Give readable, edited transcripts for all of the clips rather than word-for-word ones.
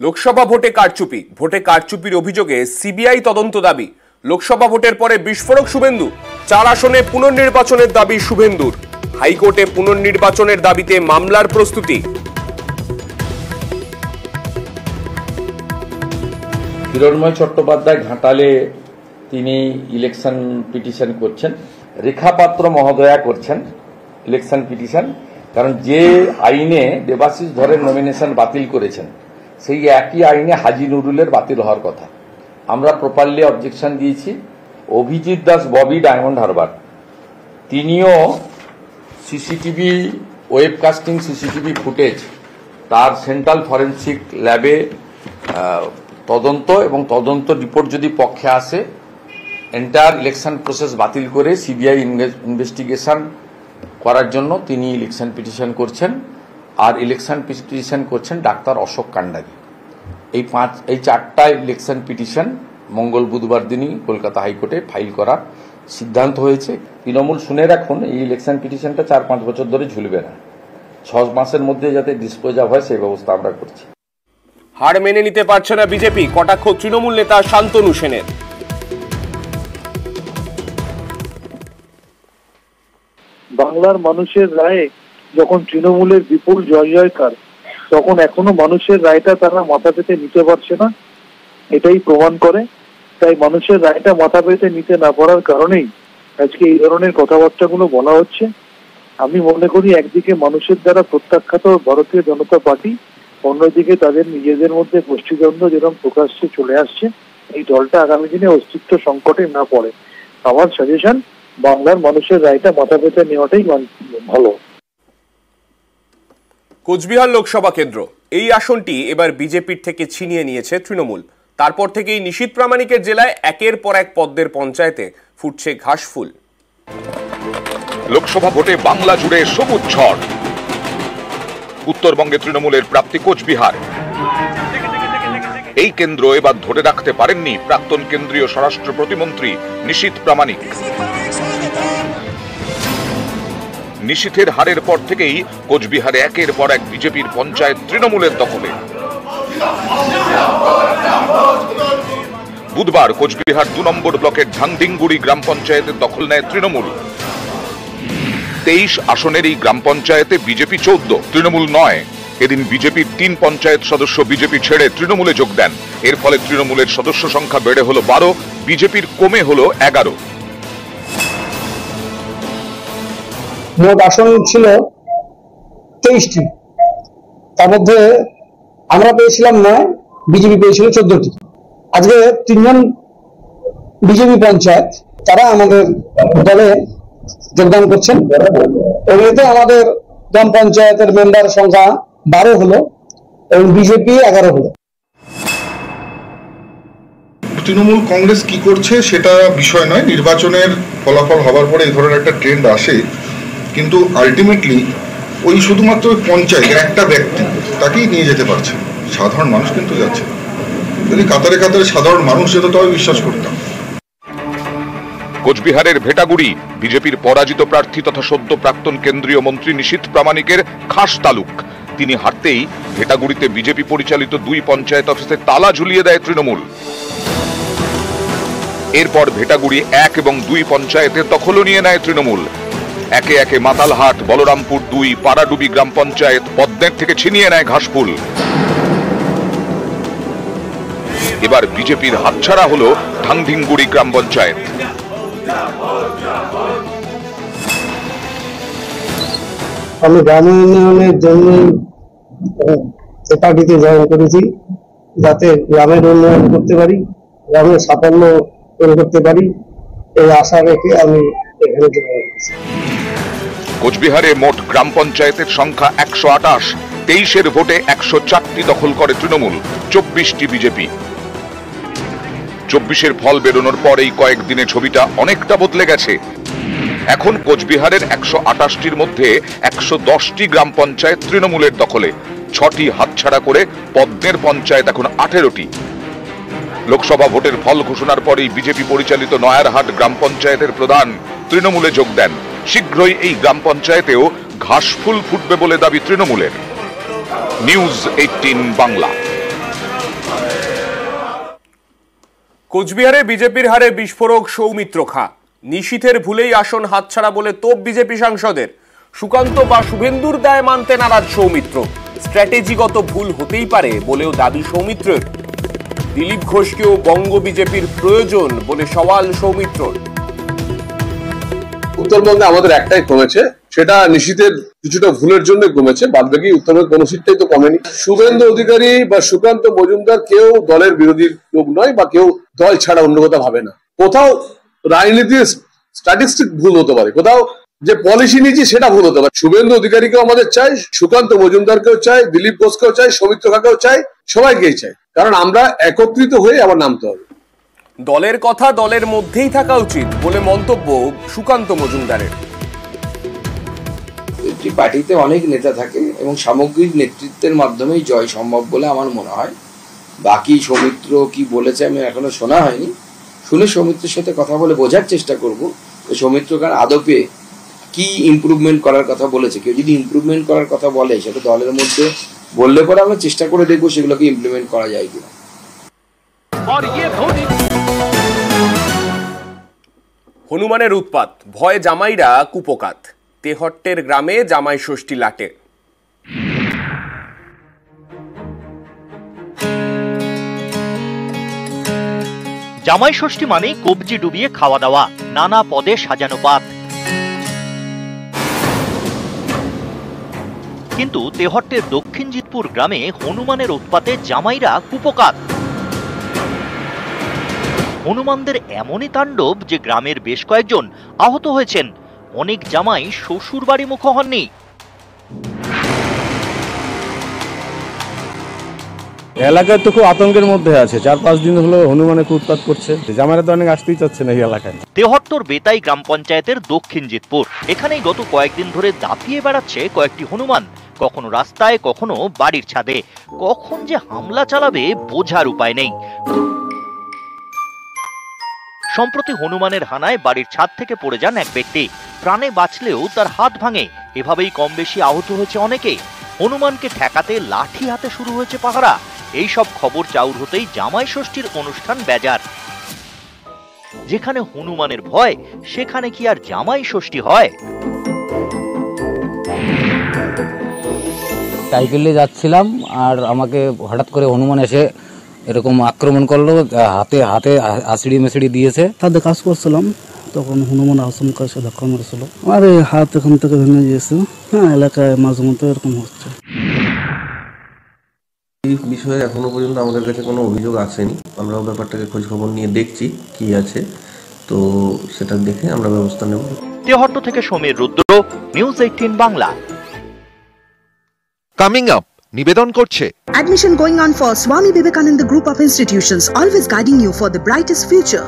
লোকসভা ভোটে কারচুপির অভিযোগে সিবিআই তদন্ত দাবি। লোকসভা ভোটের পরে বিস্ফোরক শুভেন্দু, 4 আসনে পুনর্নির্বাচনের দাবি শুভেন্দুর। হাইকোর্টে পুনর্নির্বাচনের দাবিতে মামলার প্রস্তুতি। হিরণময় চট্টোপাধ্যায় ঘাটালে তিনি ইলেকশন পিটিশন করছেন, রেখা পাত্র মহোদয়া করছেন ইলেকশন পিটিশন, কারণ যে আইনে দেবাশিস ধরের নমিনেশন বাতিল করেছেন সেই একই আইনে হাজি নুরুলের বাতিল হওয়ার কথা। আমরা প্রপারলি অবজেকশন দিয়েছি। অভিজিৎ দাস ববি ডায়মন্ড হারবার তিনিও সিসিটিভি ওয়েবকাস্টিং সিসিটিভি ফুটেজ তার সেন্ট্রাল ফরেন্সিক ল্যাবে তদন্ত এবং তদন্ত রিপোর্ট যদি পক্ষে আসে এন্টায়ার ইলেকশন প্রসেস বাতিল করে সিবিআই ইনভেস্টিগেশন করার জন্য তিনি ইলেকশন পিটিশন করছেন। আর ইলেকশন পিটিশন করছেন ডাক্তার অশোক কান্ডারি। এই 4টা ইলেকশন পিটিশন মঙ্গল বুধবার দিনই কলকাতা হাইকোর্টে ফাইল করার সিদ্ধান্ত হয়েছে। তৃণমূল শুনে রাখুন, এই ইলেকশন পিটিশনটা 4-5 বছর ধরে ঝুলবে না, 6 মাসের মধ্যে যাতে ডিসপোজ অফ হয় সেই ব্যবস্থা আমরা করছি। হার মেনে নিতে পারছে না বিজেপি, কটাক্ষ তৃণমূল নেতা শান্তনু সেনের। বাংলার মানুষের রায়ে যখন তৃণমূলের বিপুল জয় জয়কার, তখন এখনো মানুষের রায়টা তারা মাথা পেতে নিতে পারছে না, এটাই প্রমাণ করে। তাই মানুষের রায়টা মাথা পেতে নিতে না পারার কারণেই আজকে এই ধরনের কথাবার্তাগুলো বলা হচ্ছে। আমি মনে করি একদিকে মানুষের দ্বারা প্রত্যাখ্যাত ভারতীয় জনতা পার্টি, অন্যদিকে তাদের নিজেদের মধ্যে গোষ্ঠীদ্বন্দ্ব যেরকম প্রকাশ্যে চলে আসছে, এই দলটা আগামী দিনে অস্তিত্ব সংকটে না পড়ে। আমার সাজেশন, বাংলার মানুষের রায়টা মাথা পেতে নেওয়াটাই ভালো। কোচবিহার লোকসভা কেন্দ্র, এই আসনটি এবার বিজেপির থেকে ছিনিয়ে নিয়েছে তৃণমূল। তারপর থেকেই নিশীথ প্রামাণিকের জেলায় একের পর এক পদ্মের পঞ্চায়েতে ফুটছে ঘাসফুল। লোকসভা ভোটে বাংলা জুড়ে সবুজ ঝড়। উত্তরবঙ্গে তৃণমূলের প্রাপ্তি কোচবিহার। এই কেন্দ্র এবার ধরে রাখতে পারেননি প্রাক্তন কেন্দ্রীয় স্বরাষ্ট্র প্রতিমন্ত্রী নিশীথ প্রামাণিক। নিশীথের হারের পর থেকেই কোচবিহারে একের পর এক বিজেপির পঞ্চায়েত তৃণমূলের দখলে। বুধবার কোচবিহার 2 নম্বর ব্লকের ঝাংডিংগুড়ি গ্রাম পঞ্চায়েতের দখল নেয় তৃণমূল। 23 আসনের এই গ্রাম পঞ্চায়েতে বিজেপি 14, তৃণমূল 9। এদিন বিজেপির 3 পঞ্চায়েত সদস্য বিজেপি ছেড়ে তৃণমূলে যোগ দেন। এর ফলে তৃণমূলের সদস্য সংখ্যা বেড়ে হলো 12, বিজেপির কমে হলো 11। মোট আসন ছিল 23টি, তার মধ্যে আমরা পেয়েছিলাম 9, বিজেপি পেয়েছিল 14টি। আজকে 3জন বিজেপি পঞ্চায়েত তারা আমাদের দলে যোগদান করছেন। এমনিতে আমাদের গ্রাম পঞ্চায়েতের মেম্বার সংখ্যা 12 হলো এবং বিজেপি 11 হলো। তৃণমূল কংগ্রেস কি করছে সেটা বিষয় নয়, নির্বাচনের ফলাফল হবার পরে এই ধরনের একটা ট্রেন্ড আসে, কিন্তু আলটিমেটলি ওই শুধুমাত্র পঞ্চায়েত একটা ব্যক্তি তাকেই নিয়ে যেতে পারছে, সাধারণ মানুষ কিন্তু যাচ্ছে। যদি কাতারে কাতারে সাধারণ মানুষ যেত তবে বিশ্বাস করতাম। কোচবিহারের ভেটাগুড়ি বিজেপির পরাজিত প্রার্থী তথা সদ্য প্রাক্তন কেন্দ্রীয় মন্ত্রী নিশীথ প্রামাণিকের খাস তালুক। তিনি হারতেই ভেটাগুড়িতে বিজেপি পরিচালিত 2 পঞ্চায়েত অফিসে তালা ঝুলিয়ে দেয় তৃণমূল। এরপর ভেটাগুড়ি 1 এবং 2 পঞ্চায়েতের দখলও নিয়ে নেয় তৃণমূল। একে একে মাতালহাট, বলরামপুর 2, পাড়াডুবি গ্রাম পঞ্চায়েত, পদ্মের থেকে ছিনিয়ে নেয় ঘাসফুল। এবার বিজেপির হাতছাড়া হলো ঝাংডিংগুড়ি গ্রাম পঞ্চায়েত। আমি গ্রাম উন্নয়নের জন্য পার্টিতে জয়েন করেছি, যাতে গ্রামের উন্নয়ন করতে পারি, গ্রামের সাফল্য করতে পারি, এই আশা রেখে আমি এখানে জয়েন করেছি। কোচবিহারে মোট গ্রাম পঞ্চায়েতের সংখ্যা 128, 23-এর ভোটে 104টি দখল করে তৃণমূল, 24টি বিজেপি। 24-এর ফল বেরোনোর পর এই কয়েকদিনে ছবিটা অনেকটা বদলে গেছে। এখন কোচবিহারের 128টির মধ্যে 110টি গ্রাম পঞ্চায়েত তৃণমূলের দখলে, 6টি হাতছাড়া করে পদ্মের পঞ্চায়েত এখন 18টি। লোকসভা ভোটের ফল ঘোষণার পরেই বিজেপি পরিচালিত নয়ারহাট গ্রাম পঞ্চায়েতের প্রধান তৃণমূলে যোগ দেন। শীঘ্রই এই গ্রাম পঞ্চায়েতেও ঘাসফুল ফুটবে বলে দাবি তৃণমূলের। নিউজ 18 বাংলা। কোচবিহারে বিজেপির হারে বিস্ফোরক সৌমিত্র খাঁ। নিশীথের ভুলেই আসন হাতছাড়া বলে তোপ বিজেপি সাংসদের। সুকান্ত বা শুভেন্দুর দায় মানতে নারাজ সৌমিত্র। স্ট্র্যাটেজিগত ভুল হতেই পারে বলেও দাবি সৌমিত্রের। দিলীপ ঘোষকেও বঙ্গ বিজেপির প্রয়োজন বলে সওয়াল সৌমিত্রর। উত্তরবঙ্গে আমাদের একটাই কমেছে, সেটা নিশীথের কিছুটা ভুলের জন্য কমেছে, বাদ বাকি উত্তরবঙ্গে কোনো সিটটাই তো কমেনি। শুভেন্দু অধিকারী বা সুকান্ত মজুমদার কেউ দলের বিরোধী লোক নয়, বা কেউ দল ছাড়া অন্য কথা ভাবে না। কোথাও রাজনীতির স্ট্যাটিস্টিক ভুল হতে পারে, কোথাও যে পলিসি নিয়েছি সেটা ভুল হতে পারে। শুভেন্দু অধিকারীকেও আমাদের চাই, সুকান্ত মজুমদারকেও চাই, দিলীপ ঘোষকেও চাই, সৌমিত্র খাঁকেও চাই, সবাইকেই চাই, কারণ আমরা একত্রিত হয়ে আবার নামতে হবে। দলের কথা দলের মধ্যেই থাকা উচিত বলে মন্তব্য সুকান্ত মজুমদারের। একটি পার্টিতে অনেক নেতা থাকে এবং সামগ্রিক নেতৃত্বের মাধ্যমেই জয় সম্ভব বলে আমার মনে হয়। বাকি সৌমিত্র কি বলেছে আমি এখনো শোনা হয়নি, শুনে সৌমিত্রের সাথে কথা বলে বোঝার চেষ্টা করব সৌমিত্র খান আদপে কি ইমপ্রুভমেন্ট করার কথা বলেছে। কেউ যদি ইমপ্রুভমেন্ট করার কথা বলে সেটা দলের মধ্যে বললে পরে আমরা চেষ্টা করে দেখবো সেগুলোকে ইমপ্লিমেন্ট করা যায় কিনা। হনুমানের উৎপাত, ভয় জামাইরা কুপোকাত। তেহট্টের গ্রামে জামাই ষষ্ঠী লাটে। জামাই ষষ্ঠী মানে কবজি ডুবিয়ে খাওয়া দাওয়া, নানা পদে সাজানো পাত। কিন্তু তেহট্টের দক্ষিণ জিতপুর গ্রামে হনুমানের উৎপাতে জামাইরা কুপোকাত। হনুমানদের এমনই তাণ্ডব যে গ্রামের বেশ কয়েকজন আহত হয়েছেন। অনেক জামাই শ্বশুর বাড়ি মুখ হননি। এলাকায় তো খুব আতঙ্কের মধ্যে আছে, 4-5 দিন হলো হনুমানের উৎপাত করছে, জামাইরা তো অনেক আসতেই চাচ্ছে না এই এলাকায়। তেহট্টর বেতাই গ্রাম পঞ্চায়েতের দক্ষিণ জিতপুর, এখানেই গত কয়েকদিন ধরে দাপিয়ে বেড়াচ্ছে কয়েকটি হনুমান। কখনো রাস্তায়, কখনো বাড়ির ছাদে। কখন যে হামলা চালাবে বোঝার উপায় নেই। সম্প্রতি হনুমানের হানায় বাড়ির ছাদ থেকে পড়ে যান এক ব্যক্তি। প্রাণে বাঁচলেও তার হাত ভাঙে। এভাবেই কম বেশি আহত হয়েছে অনেকে। হনুমানকে ঠেকাতে লাঠি হাতে শুরু হয়েছে পাহারা। এই সব খবর চাউর হতেই জামাই ষষ্ঠীর অনুষ্ঠান বেজার। যেখানে হনুমানের ভয়, সেখানে কি আর জামাই ষষ্ঠী হয়? সাইকেলে যাচ্ছিলাম আর আমাকে হঠাৎ করে হনুমান এসে এরকম আক্রমণ করলো, হাতে হাতে আঁচড়ি মেসড়ি দিয়েছে। তাদের কাজ করছিলাম, তখন হনুমান আসন কাছে ধাক্কা মারছিল, আর এই হাত এখান থেকে ভেঙে গিয়েছে। হ্যাঁ, এলাকায় মাঝে মধ্যে এরকম হচ্ছে। এই বিষয়ে এখনো পর্যন্ত আমাদের কাছে কোনো অভিযোগ আসেনি। আমরাও ব্যাপারটাকে খোঁজ খবর নিয়ে দেখছি কি আছে, তো সেটা দেখে আমরা ব্যবস্থা নেব। তেহট্ট থেকে সমীর রুদ্র, নিউজ 18 বাংলা। কামিং আপ নিবেদন করছে Admission going on for Swami Vivekananda Group of Institutions, always guiding you for the brightest future.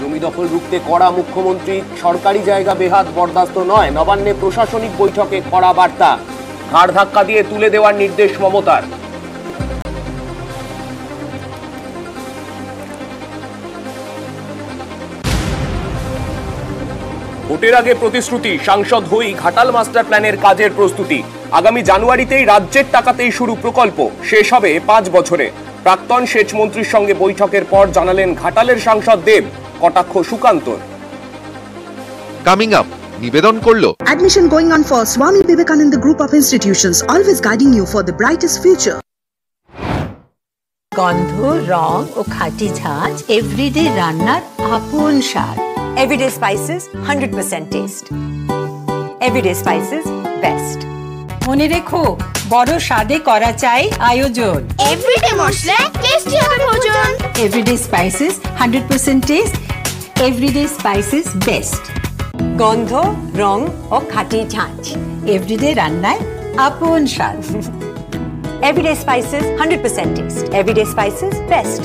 জমি দখল রুখতে কড়া মুখ্যমন্ত্রী। সরকারি জায়গা বেহাত বরদাস্ত নয়। নবান্নে প্রশাসনিক বৈঠকে কড়া বার্তা। ঘাড় ধাক্কা দিয়ে তুলে দেওয়ার নির্দেশ মমতার। ভোটের আগে প্রতিশ্রুতি, সাংসদ হই ঘাটাল মাস্টার প্ল্যানের কাজের প্রস্তুতি। আগামী জানুয়ারিতেই রাজ্যের টাকাতেই শুরু প্রকল্প, শেষ হবে 5 বছরে। প্রাক্তন সেচ মন্ত্রীর সঙ্গে বৈঠকের পর জানালেন ঘাটালের সাংসদ দেব। কটাক্ষ সুকান্তর। কামিং আপ নিবেদন করলো Admission going on for Swami Vivekananda Group of Institutions, always guiding you for the brightest future. গন্ধ, রং ও খাঁটি ঝাঁঝ, এভরিডে রান্নার আপন স্বাদ। Everyday spices, 100% taste. Everyday spices, best. মনে রেখো, বড় স্বাদে করা চাই আয়োজন। এভরিডে মশলা, টেস্টি হবে ভোজন। Everyday spices, 100% taste. Everyday spices best. গন্ধ, রং ও খাঁটি ঝাঁঝ, এভরিডে রান্নায় আপন স্বাদ। Everyday spices, 100% taste. Everyday spices, best.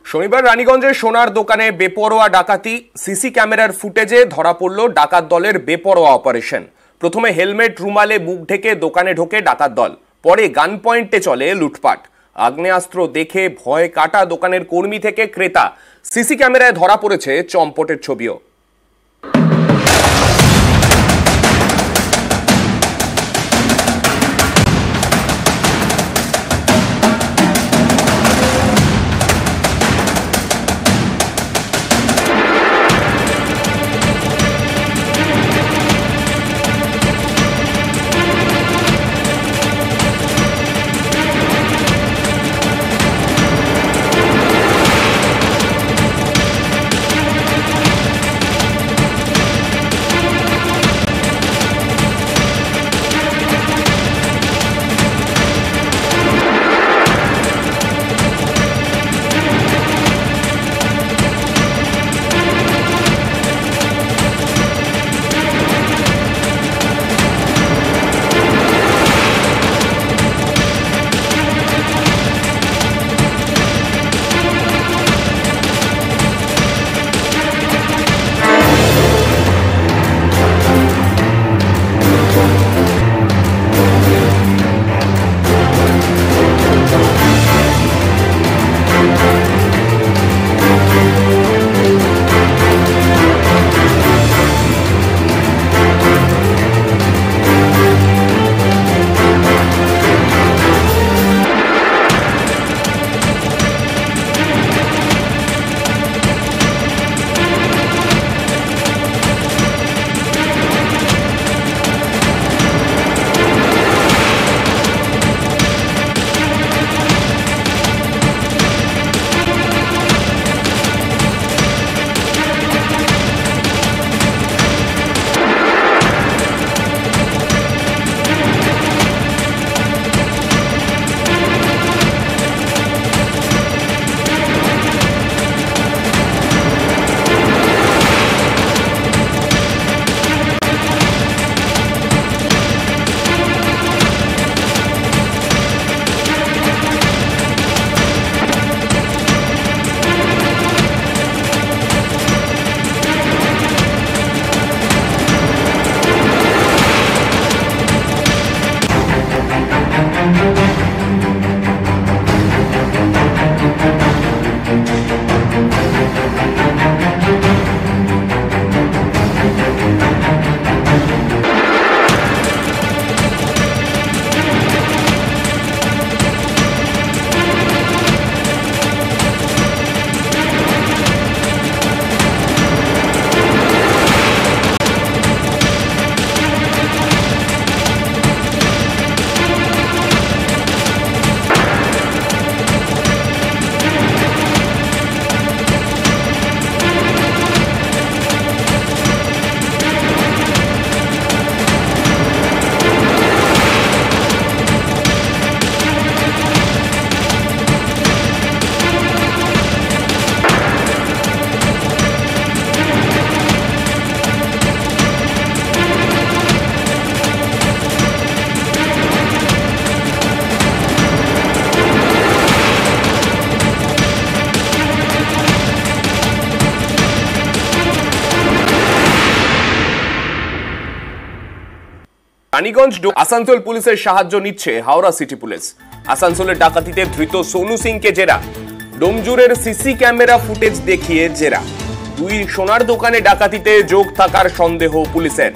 শনিবার রানীগঞ্জের সোনার দোকানে বেপরোয়া ডাকাতি। সিসি ক্যামেরার ফুটেজে ধরা পড়ল ডাকাত দলের বেপরোয়া অপারেশন। প্রথমে হেলমেট রুমালে মুখ ঢেকে দোকানে ঢোকে ডাকাত দল, পরে গান পয়েন্টে চলে লুটপাট। আগ্নেয়াস্ত্র দেখে ভয় কাটা দোকানের কর্মী থেকে ক্রেতা। সিসি ক্যামেরায় ধরা পড়েছে চম্পটের ছবিও। রানীগঞ্জ আসানসোল পুলিশের সাহায্য নিচ্ছে হাওড়া সিটি পুলিশ। আসানসোলের ডাকাতিতে ধৃত সোনু সিংকে জেরা, ডোমজুরের সিসি ক্যামেরা ফুটেজ দেখিয়ে জেরা। 2 সোনার দোকানে ডাকাতিতে যোগ থাকার সন্দেহ পুলিশের।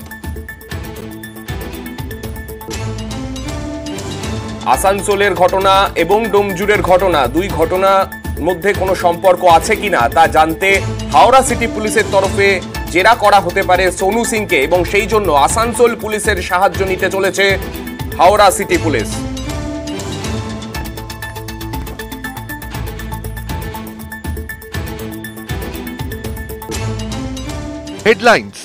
আসানসোলের ঘটনা এবং ডোমজুরের ঘটনা, 2 ঘটনা মধ্যে কোনো সম্পর্ক আছে কিনা তা জানতে হাওড়া সিটি পুলিশের তরফে জেরা করা হতে পারে সোনু সিংকে, এবং সেই জন্য আসানসোল পুলিশের সাহায্য নিতে চলেছে হাওড়া সিটি পুলিশ। হেডলাইন্স।